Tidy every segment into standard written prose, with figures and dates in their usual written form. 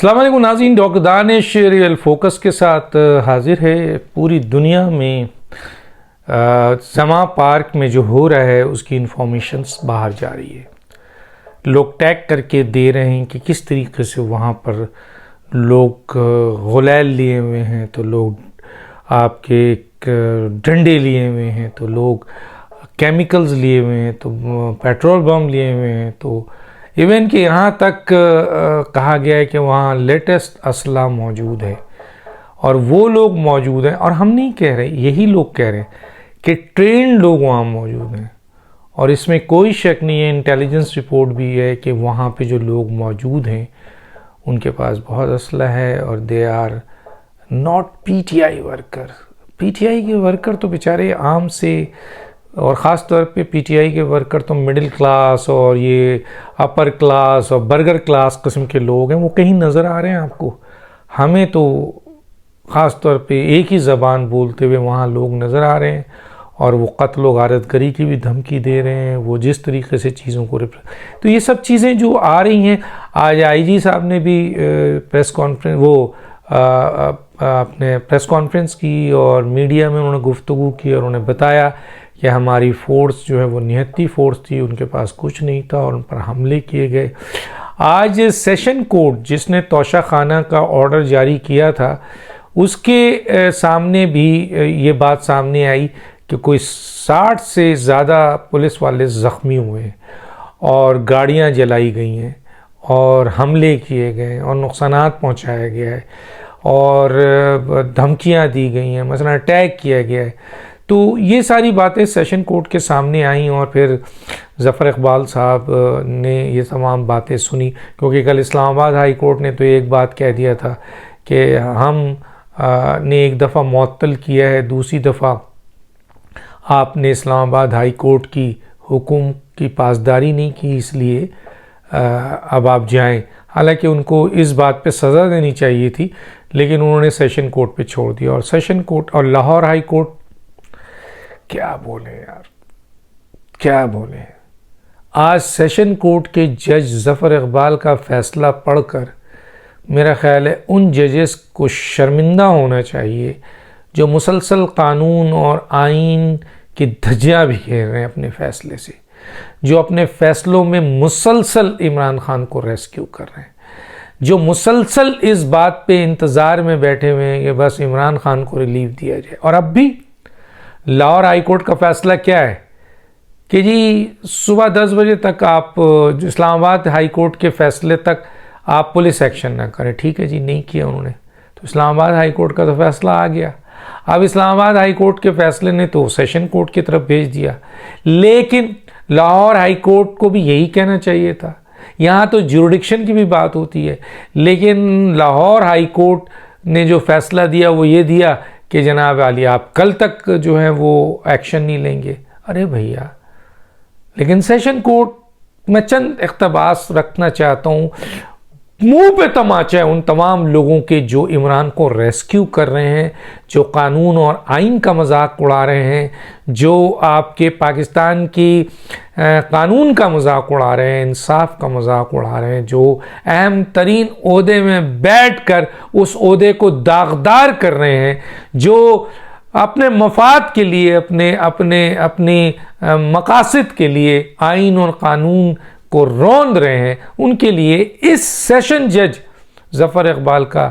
अस्सलाम वालेकुम नाज़रीन, डॉक्टर दानिश रियल फोकस के साथ हाजिर है। पूरी दुनिया में समा पार्क में जो हो रहा है उसकी इंफॉर्मेशंस बाहर जा रही है। लोग टैग करके दे रहे हैं कि किस तरीके से वहाँ पर लोग गुलाल लिए हुए हैं, तो लोग आपके डंडे लिए हुए हैं, तो लोग केमिकल्स लिए हुए हैं, तो पेट्रोल बम लिए हुए हैं, तो इवन कि यहाँ तक कहा गया है कि वहाँ लेटेस्ट असला मौजूद है और वो लोग मौजूद हैं। और हम नहीं कह रहे, यही लोग कह रहे हैं कि ट्रेंड लोग वहाँ मौजूद हैं और इसमें कोई शक नहीं है। इंटेलिजेंस रिपोर्ट भी है कि वहाँ पे जो लोग मौजूद हैं उनके पास बहुत असला है और they are not PTI worker. PTI के वर्कर तो बेचारे आम से, और ख़ास तौर पे पीटीआई के वर्कर तो मिडिल क्लास और ये अपर क्लास और बर्गर क्लास किस्म के लोग हैं, वो कहीं नज़र आ रहे हैं आपको? हमें तो ख़ास तौर पे एक ही ज़बान बोलते हुए वहाँ लोग नज़र आ रहे हैं और वो कत्ल व गारतगरी की भी धमकी दे रहे हैं। वो जिस तरीके से चीज़ों को तो ये सब चीज़ें जो आ रही हैं, आज आईजी साहब ने भी प्रेस कॉन्फ्रेंस अपने प्रेस कॉन्फ्रेंस की और मीडिया में उन्होंने गुफ्तगू की और उन्होंने बताया कि हमारी फ़ोर्स जो है वो निहत्ती फ़ोर्स थी, उनके पास कुछ नहीं था और उन पर हमले किए गए। आज सेशन कोर्ट जिसने तोशा खाना का ऑर्डर जारी किया था उसके सामने भी ये बात सामने आई कि कोई 60 से ज़्यादा पुलिस वाले ज़ख्मी हुए और गाड़ियां जलाई गई हैं और हमले किए गए और नुकसानात पहुंचाया गया है और धमकियां दी गई हैं, मसलन अटैक किया गया है। तो ये सारी बातें सेशन कोर्ट के सामने आई और फिर ज़फ़र इकबाल साहब ने ये तमाम बातें सुनी, क्योंकि कल इस्लामाबाद हाई कोर्ट ने तो एक बात कह दिया था कि हम ने एक दफ़ा मुअत्तल किया है, दूसरी दफ़ा आपने इस्लामाबाद हाई कोर्ट की हुक्म की पासदारी नहीं की, इसलिए अब आप जाएं। हालांकि उनको इस बात पे सज़ा देनी चाहिए थी, लेकिन उन्होंने सेशन कोर्ट पे छोड़ दिया। और सेशन कोर्ट और लाहौर हाई कोर्ट, क्या बोले यार, क्या बोले। आज सेशन कोर्ट के जज ज़फ़र इकबाल का फ़ैसला पढ़कर मेरा ख़्याल है उन जजेस को शर्मिंदा होना चाहिए जो मुसलसल कानून और आइन की धज्जियाँ भी घेर रहे हैं अपने फ़ैसले से, जो अपने फ़ैसलों में मुसलसल इमरान खान को रेस्क्यू कर रहे हैं, जो मुसलसल इस बात पे इंतज़ार में बैठे हुए हैं कि बस इमरान खान को रिलीफ दिया जाए। और अब भी लाहौर हाई कोर्ट का फ़ैसला क्या है कि जी सुबह 10 बजे तक आप इस्लामाबाद हाई कोर्ट के फ़ैसले तक आप पुलिस एक्शन ना करें। ठीक है जी, नहीं किया उन्होंने, तो इस्लामाबाद हाई कोर्ट का तो फ़ैसला आ गया। अब इस्लामाबाद हाई कोर्ट के फ़ैसले ने तो सेशन कोर्ट की तरफ भेज दिया, लेकिन लाहौर हाई कोर्ट को भी यही कहना चाहिए था। यहाँ तो जुरिडिक्शन की भी बात होती है, लेकिन लाहौर हाई कोर्ट ने जो फ़ैसला दिया वो ये दिया कि जनाब आली आप कल तक जो है वो एक्शन नहीं लेंगे। अरे भैया, लेकिन सेशन कोर्ट में चंद इक़्तिबास रखना चाहता हूँ। मुंह पे तमाचा है उन तमाम लोगों के जो इमरान को रेस्क्यू कर रहे हैं, जो कानून और आइन का मजाक उड़ा रहे हैं, जो आपके पाकिस्तान की कानून का मजाक उड़ा रहे हैं, इंसाफ का मजाक उड़ा रहे हैं, जो अहम तरीन ओहदे में बैठकर उस ओहदे को दागदार कर रहे हैं, जो अपने मफाद के लिए, अपने मकासद के लिए आइन और कानून को रौंद रहे हैं, उनके लिए इस सेशन जज ज़फ़र इकबाल का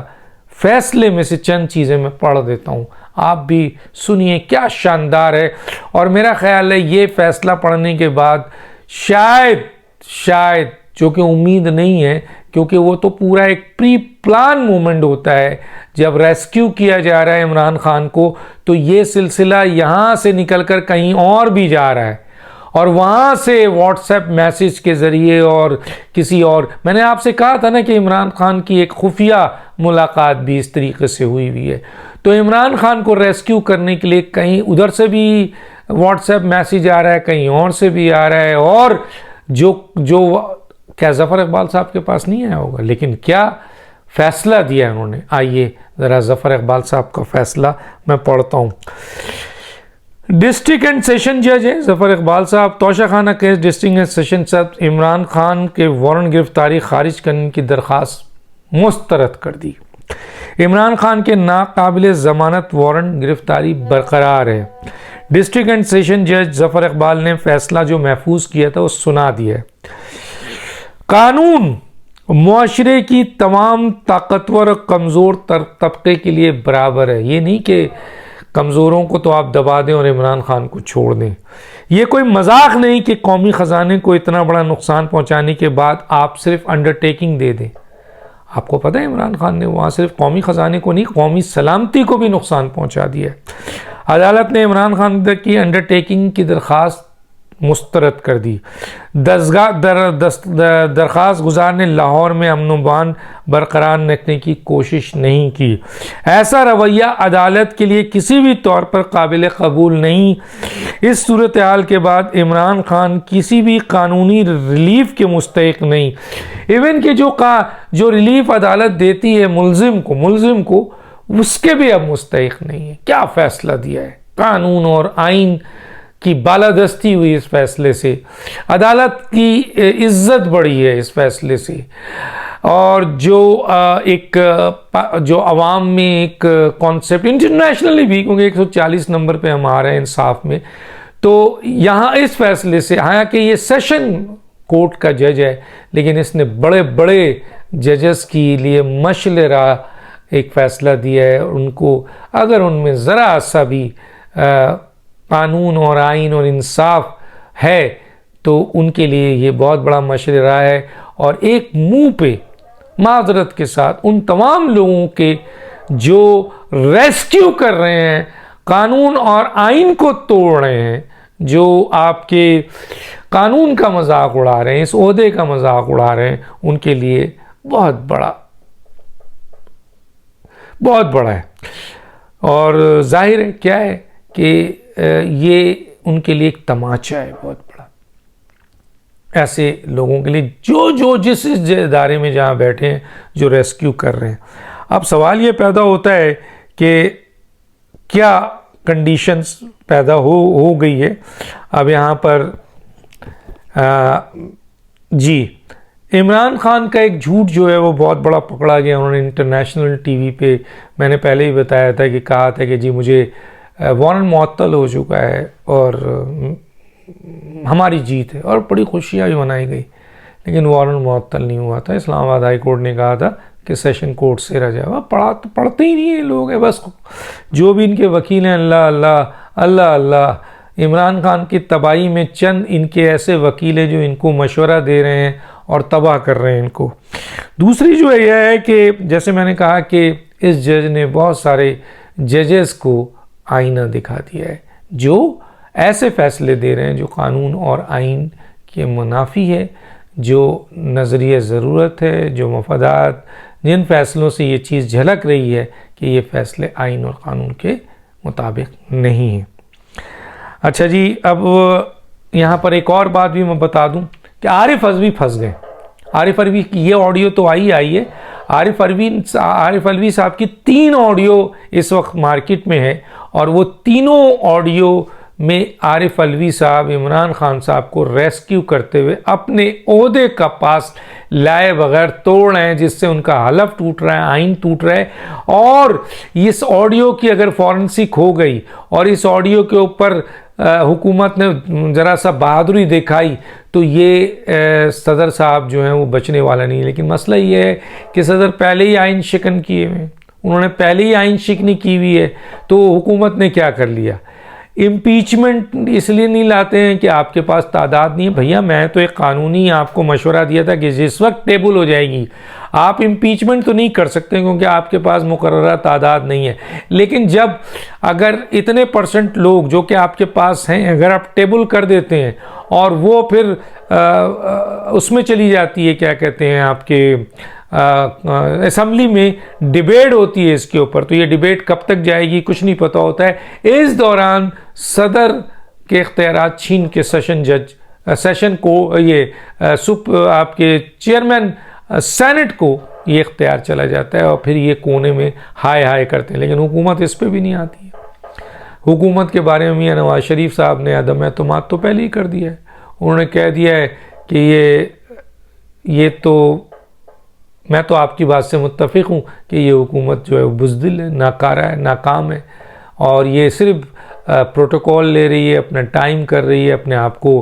फ़ैसले में से चंद चीज़ें मैं पढ़ देता हूँ, आप भी सुनिए, क्या शानदार है। और मेरा ख़्याल है ये फ़ैसला पढ़ने के बाद शायद जो कि उम्मीद नहीं है, क्योंकि वो तो पूरा एक प्री प्लान मूवमेंट होता है, जब रेस्क्यू किया जा रहा है इमरान खान को तो ये सिलसिला यहाँ से निकल कर कहीं और भी जा रहा है और वहाँ से व्हाट्सएप मैसेज के ज़रिए और किसी और, मैंने आपसे कहा था ना कि इमरान खान की एक खुफिया मुलाकात भी इस तरीके से हुई है। तो इमरान खान को रेस्क्यू करने के लिए कहीं उधर से भी व्हाट्सएप मैसेज आ रहा है, कहीं और से भी आ रहा है, और जो क्या ज़फ़र इकबाल साहब के पास नहीं आया होगा, लेकिन क्या फ़ैसला दिया उन्होंने। आइए ज़रा ज़फ़र इकबाल साहब का फ़ैसला मैं पढ़ता हूँ। डिस्ट्रिक्ट एंड सेशन जज हैं ज़फ़र इकबाल साहब। तोशा खाना केस डिस्ट्रिक्ट एंड सेशन जज इमरान खान के वारंट गिरफ्तारी खारिज करने की दरख्वास्त मुस्तरद कर दी। इमरान खान के नाकाबिल ज़मानत वारंट गिरफ्तारी बरकरार है। डिस्ट्रिक्ट एंड सेशन जज जफर इकबाल ने फैसला जो महफूज किया था वो सुना दिया है। कानून मुआशरे की तमाम ताकतवर और कमज़ोर तबके के लिए बराबर है। ये नहीं कि कमज़ोरों को तो आप दबा दें और इमरान खान को छोड़ दें। ये कोई मजाक नहीं कि कौमी ख़जाने को इतना बड़ा नुकसान पहुंचाने के बाद आप सिर्फ अंडरटेकिंग दे दें। आपको पता है इमरान खान ने वहाँ सिर्फ कौमी ख़जाने को नहीं, कौमी सलामती को भी नुकसान पहुंचा दिया है। अदालत ने इमरान खान की अंडरटेकिंग की दरख्वास्त मुस्तरद कर दी। दरख्वास्त गुजार ने लाहौर में अमन अमान बरकरार रखने की कोशिश नहीं की। ऐसा रवैया अदालत के लिए किसी भी तौर पर काबिल कबूल नहीं। इस सूरत हाल के बाद इमरान खान किसी भी कानूनी रिलीफ के मुस्तहिक नहीं। इवन कि जो रिलीफ अदालत देती है मुलजिम को उसके भी अब मुस्तहिक नहीं है। क्या फ़ैसला दिया है! कानून और आइन की बालादस्ती हुई इस फैसले से। अदालत की इज्जत बढ़ी है इस फैसले से। और जो आवाम में एक कॉन्सेप्ट इंटरनेशनली भी, क्योंकि 140 नंबर पे हम आ रहे हैं इंसाफ में, तो यहाँ इस फैसले से, हालांकि ये सेशन कोर्ट का जज है, लेकिन इसने बड़े बड़े जजेस के लिए मशले राह एक फ़ैसला दिया है। उनको अगर उनमें ज़रा सा भी कानून और आइन और इंसाफ है तो उनके लिए ये बहुत बड़ा मशले राह है। और एक मुंह पे माजरत के साथ उन तमाम लोगों के जो रेस्क्यू कर रहे हैं, कानून और आइन को तोड़ रहे हैं, जो आपके कानून का मजाक उड़ा रहे हैं, इस ओहदे का मजाक उड़ा रहे हैं, उनके लिए बहुत बड़ा है। और जाहिर है क्या है कि ये उनके लिए एक तमाचा है बहुत बड़ा, ऐसे लोगों के लिए जो जिस इदारे में जहाँ बैठे हैं, जो रेस्क्यू कर रहे हैं। अब सवाल ये पैदा होता है कि क्या कंडीशंस पैदा हो गई है। अब यहाँ पर जी इमरान खान का एक झूठ जो है वो बहुत बड़ा पकड़ा गया। उन्होंने इंटरनेशनल टीवी पे, मैंने पहले ही बताया था कि कहा था कि जी मुझे वारंट मुअत्तल हो चुका है और हमारी जीत है, और बड़ी खुशियाँ भी मनाई गई, लेकिन वारंट मुअत्तल नहीं हुआ था। इस्लामाबाद हाई कोर्ट ने कहा था कि सेशन कोर्ट से रजा। वह पढ़ते ही नहीं है लोग, है बस जो भी इनके वकील हैं अल्लाह अल्लाह अल्लाह अल्लाह। इमरान खान की तबाही में चंद इनके ऐसे वकील हैं जो इनको मशवरा दे रहे हैं और तबाह कर रहे हैं इनको। दूसरी जो यह है कि जैसे मैंने कहा कि इस जज ने बहुत सारे जजेस को आईना दिखा दिया है, जो ऐसे फैसले दे रहे हैं जो कानून और आइन के मुनाफी है, जो नज़रिया ज़रूरत है, जो मफादात, जिन फैसलों से ये चीज़ झलक रही है कि ये फ़ैसले आइन और कानून के मुताबिक नहीं हैं। अच्छा जी, अब यहाँ पर एक और बात भी मैं बता दूँ कि आरिफ अलवी फंस गए। आरिफ अलवी की ये ऑडियो तो आई है। आरिफ अलवी साहब की 3 ऑडियो इस वक्त मार्केट में है, और वो तीनों ऑडियो में आरिफ अलवी साहब इमरान खान साहब को रेस्क्यू करते हुए अपने ओहदे का पास लाए बगैर तोड़ रहे हैं, जिससे उनका हलफ टूट रहा है, आइन टूट रहा है। और इस ऑडियो की अगर फॉरेंसिक हो गई और इस ऑडियो के ऊपर हुकूमत ने ज़रा सा बहादुरी दिखाई तो ये सदर साहब जो हैं वो बचने वाला नहीं है। लेकिन मसला ये है कि सदर पहले ही आइन शिकन किए हुए, उन्होंने पहले ही आइन शिकनी की हुई है। तो हुकूमत ने क्या कर लिया, इम्पीचमेंट इसलिए नहीं लाते हैं कि आपके पास तादाद नहीं है। भैया मैं तो एक कानूनी आपको मशवरा दिया था कि जिस वक्त टेबल हो जाएगी आप इम्पीचमेंट तो नहीं कर सकते क्योंकि आपके पास मुकर्ररा तादाद नहीं है। लेकिन जब अगर इतने % लोग जो कि आपके पास हैं अगर आप टेबल कर देते हैं और वो फिर उसमें चली जाती है, क्या कहते हैं, आपके असेंबली में डिबेट होती है इसके ऊपर, तो ये डिबेट कब तक जाएगी कुछ नहीं पता होता है। इस दौरान सदर के इख्तियारात छीन के सेशन को ये आपके चेयरमैन सेनेट को ये इख्तियार चला जाता है और फिर ये कोने में हाय हाय करते हैं। लेकिन हुकूमत इस पे भी नहीं आती है। हुकूमत के बारे में मियां नवाज शरीफ साहब ने अदम एतमाद तो पहले ही कर दिया है। उन्होंने कह दिया है कि ये तो मैं तो आपकी बात से मुत्तफ़िक़ हूँ कि ये हुकूमत जो है बुज़दिल है, नाकारा है, नाकाम है, और ये सिर्फ प्रोटोकॉल ले रही है, अपना टाइम कर रही है, अपने आप को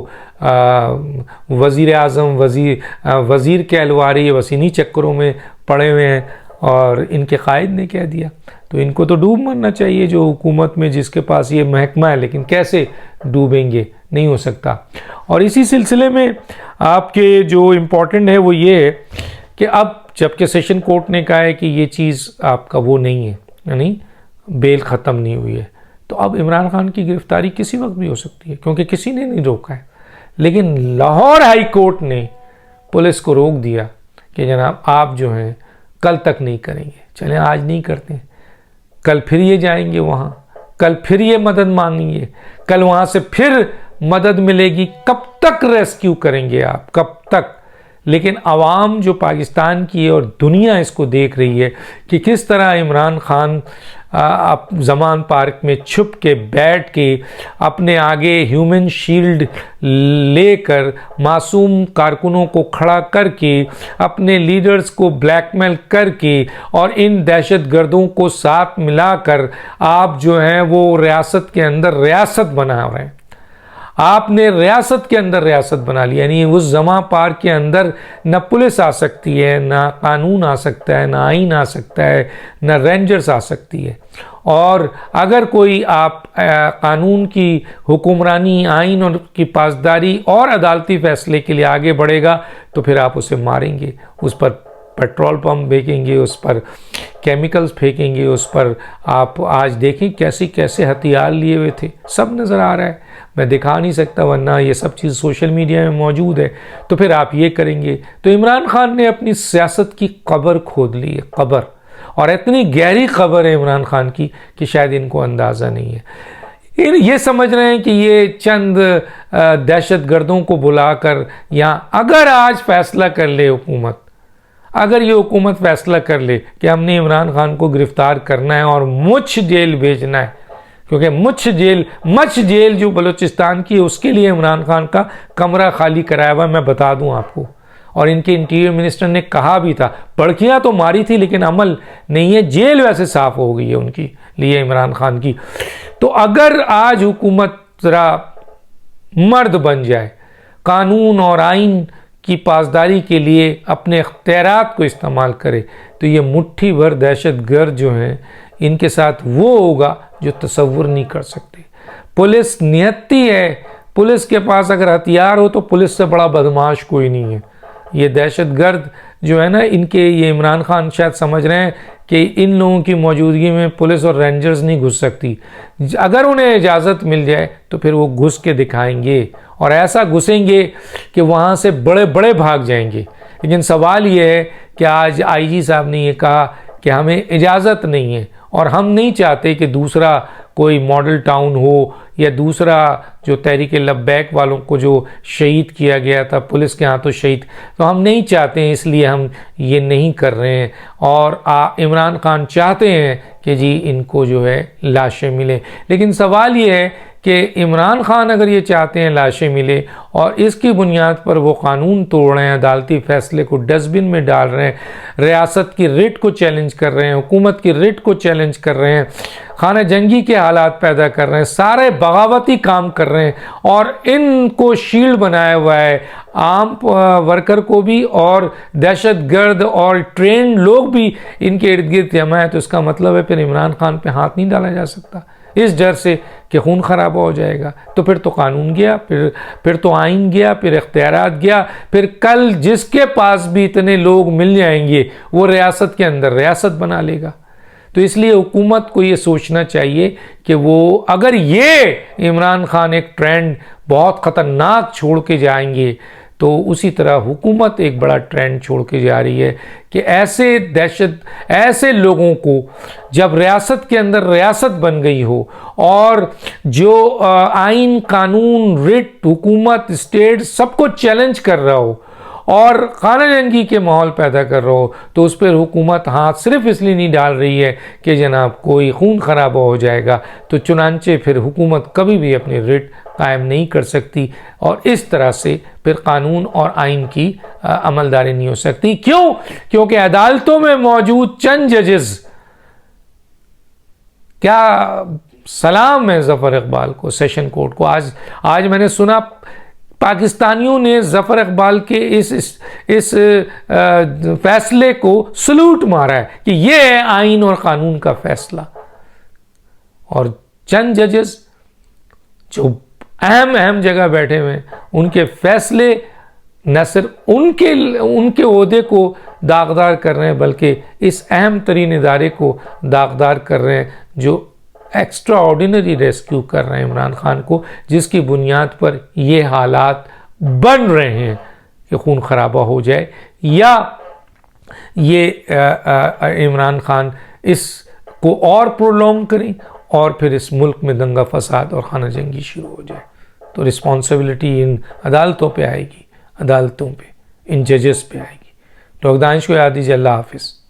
वज़ीर आज़म वज़ीर कहलवा रही है, बस इन्हीं चक्करों में पड़े हुए हैं। और इनके कायद ने कह दिया तो इनको तो डूब मरना चाहिए, जो हुकूमत में जिसके पास ये महकमा है, लेकिन कैसे डूबेंगे, नहीं हो सकता। और इसी सिलसिले में आपके जो इम्पोर्टेंट है वो ये है कि अब जबकि सेशन कोर्ट ने कहा है कि ये चीज़ आपका वो नहीं है, यानी बेल ख़त्म नहीं हुई है, तो अब इमरान खान की गिरफ्तारी किसी वक्त भी हो सकती है, क्योंकि किसी ने नहीं रोका है। लेकिन लाहौर हाई कोर्ट ने पुलिस को रोक दिया कि जनाब आप जो हैं कल तक नहीं करेंगे, चलें आज नहीं करते, कल फिर ये जाएंगे वहाँ, कल फिर ये मदद मांगेंगे, कल वहाँ से फिर मदद मिलेगी, कब तक रेस्क्यू करेंगे आप, कब तक। लेकिन आवाम जो पाकिस्तान की है और दुनिया इसको देख रही है कि किस तरह इमरान खान ज़मान पार्क में छुप के बैठ के अपने आगे ह्यूमन शील्ड लेकर मासूम कारकुनों को खड़ा करके अपने लीडर्स को ब्लैकमेल करके और इन दहशतगर्दों को साथ मिलाकर आप जो हैं वो रियासत के अंदर रियासत बना रहे हैं। आपने रियासत के अंदर रियासत बना ली, यानी उस ज़मा पार्क के अंदर न पुलिस आ सकती है, ना कानून आ सकता है, ना आइन आ सकता है, न रेंजर्स आ सकती है। और अगर कोई आप कानून की हुक्मरानी, आइन और की पासदारी और अदालती फैसले के लिए आगे बढ़ेगा तो फिर आप उसे मारेंगे, उस पर पेट्रोल पंप फेंकेंगे, उस पर केमिकल्स फेंकेंगे, उस पर आप आज देखें कैसे कैसे हथियार लिए हुए थे, सब नज़र आ रहा है, मैं दिखा नहीं सकता वरना ये सब चीज़ सोशल मीडिया में मौजूद है। तो फिर आप ये करेंगे। तो इमरान खान ने अपनी सियासत की कब्र खोद ली है, कब्र, और इतनी गहरी कब्र है इमरान खान की कि शायद इनको अंदाज़ा नहीं है। ये समझ रहे हैं कि ये चंद दहशतगर्दों को बुलाकर, या अगर आज फैसला कर ले हुकूमत, अगर ये हुकूमत फैसला कर ले कि हमने इमरान खान को गिरफ़्तार करना है और मुछ जेल भेजना है, क्योंकि मच जेल जो बलूचिस्तान की है उसके लिए इमरान खान का कमरा खाली कराया हुआ, मैं बता दूं आपको। और इनके इंटीरियर मिनिस्टर ने कहा भी था, पड़कियाँ तो मारी थी लेकिन अमल नहीं है, जेल वैसे साफ़ हो गई है उनकी लिए इमरान खान की। तो अगर आज हुकूमत ज़रा मर्द बन जाए, कानून और आइन की पासदारी के लिए अपने इख्तियारात को इस्तेमाल करे, तो ये मुट्ठी भर दहशतगर्द जो हैं इनके साथ वो होगा जो तसव्वुर नहीं कर सकते। पुलिस नियति है, पुलिस के पास अगर हथियार हो तो पुलिस से बड़ा बदमाश कोई नहीं है। ये दहशतगर्द जो है ना, इनके ये इमरान खान शायद समझ रहे हैं कि इन लोगों की मौजूदगी में पुलिस और रेंजर्स नहीं घुस सकती। अगर उन्हें इजाज़त मिल जाए तो फिर वो घुस के दिखाएंगे, और ऐसा घुसेंगे कि वहाँ से बड़े बड़े भाग जाएंगे। लेकिन सवाल ये है कि आज आईजी साहब ने ये कहा कि हमें इजाज़त नहीं है, और हम नहीं चाहते कि दूसरा कोई मॉडल टाउन हो, या दूसरा जो तहरीक लब्बैक वालों को जो शहीद किया गया था पुलिस के हाथों शहीद, तो हम नहीं चाहते हैं, इसलिए हम ये नहीं कर रहे हैं। और इमरान खान चाहते हैं कि जी इनको जो है लाशें मिले। लेकिन सवाल ये है कि इमरान खान अगर ये चाहते हैं लाशें मिले और इसकी बुनियाद पर वो कानून तोड़ रहे हैं, अदालती फैसले को डस्टबिन में डाल रहे हैं, रियासत की रिट को चैलेंज कर रहे हैं, हुकूमत की रिट को चैलेंज कर रहे हैं, खाना जंगी के हालात पैदा कर रहे हैं, सारे बगावती काम कर रहे हैं, और इनको शील्ड बनाया हुआ है आम वर्कर को भी, और दहशतगर्द और ट्रेंड लोग भी इनके इर्द गिर्द जमा है, तो इसका मतलब है फिर इमरान खान पे हाथ नहीं डाला जा सकता इस डर से कि खून खराबा हो जाएगा। तो फिर तो कानून गया, फिर तो आइन गया, फिर इख्तियारात गया, फिर कल जिसके पास भी इतने लोग मिल जाएंगे वो रियासत के अंदर रियासत बना लेगा। तो इसलिए हुकूमत को ये सोचना चाहिए कि वो अगर ये इमरान खान एक ट्रेंड बहुत ख़तरनाक छोड़ के जाएंगे, तो उसी तरह हुकूमत एक बड़ा ट्रेंड छोड़ के जा रही है कि ऐसे लोगों को जब रियासत के अंदर रियासत बन गई हो, और जो आइन, कानून, रिट, हुकूमत, स्टेट सबको चैलेंज कर रहा हो, और खाना जंगी के माहौल पैदा कर रहे हो, तो उस पर हुकूमत हाथ सिर्फ इसलिए नहीं डाल रही है कि जनाब कोई खून खराबा हो जाएगा, तो चुनांचे फिर हुकूमत कभी भी अपनी रिट कायम नहीं कर सकती और इस तरह से फिर कानून और आइन की अमलदारी नहीं हो सकती। क्यों? क्योंकि अदालतों में मौजूद चंद जजेस, क्या सलाम है ज़फ़र इकबाल को, सेशन कोर्ट को। आज मैंने सुना पाकिस्तानियों ने ज़फ़र इकबाल के इस फैसले को सलूट मारा है कि ये है आइन और कानून का फैसला। और चंद जजेस जो अहम जगह बैठे हुए हैं, उनके फैसले न सिर्फ उनके ओहदे को दागदार कर रहे हैं, बल्कि इस अहम तरीन इदारे को दागदार कर रहे हैं जो एक्स्ट्रा ऑर्डिनरी रेस्क्यू कर रहे हैं इमरान खान को, जिसकी बुनियाद पर ये हालात बन रहे हैं कि खून खराबा हो जाए या ये इमरान खान इसको और प्रोलॉन्ग करें और फिर इस मुल्क में दंगा फसाद और खाना जंगी शुरू हो जाए। तो रिस्पॉन्सिबिलिटी इन अदालतों पे आएगी, इन जजेस पे आएगी। डॉक्टर दानिश को याद दीजिए। अल्लाह हाफिज़।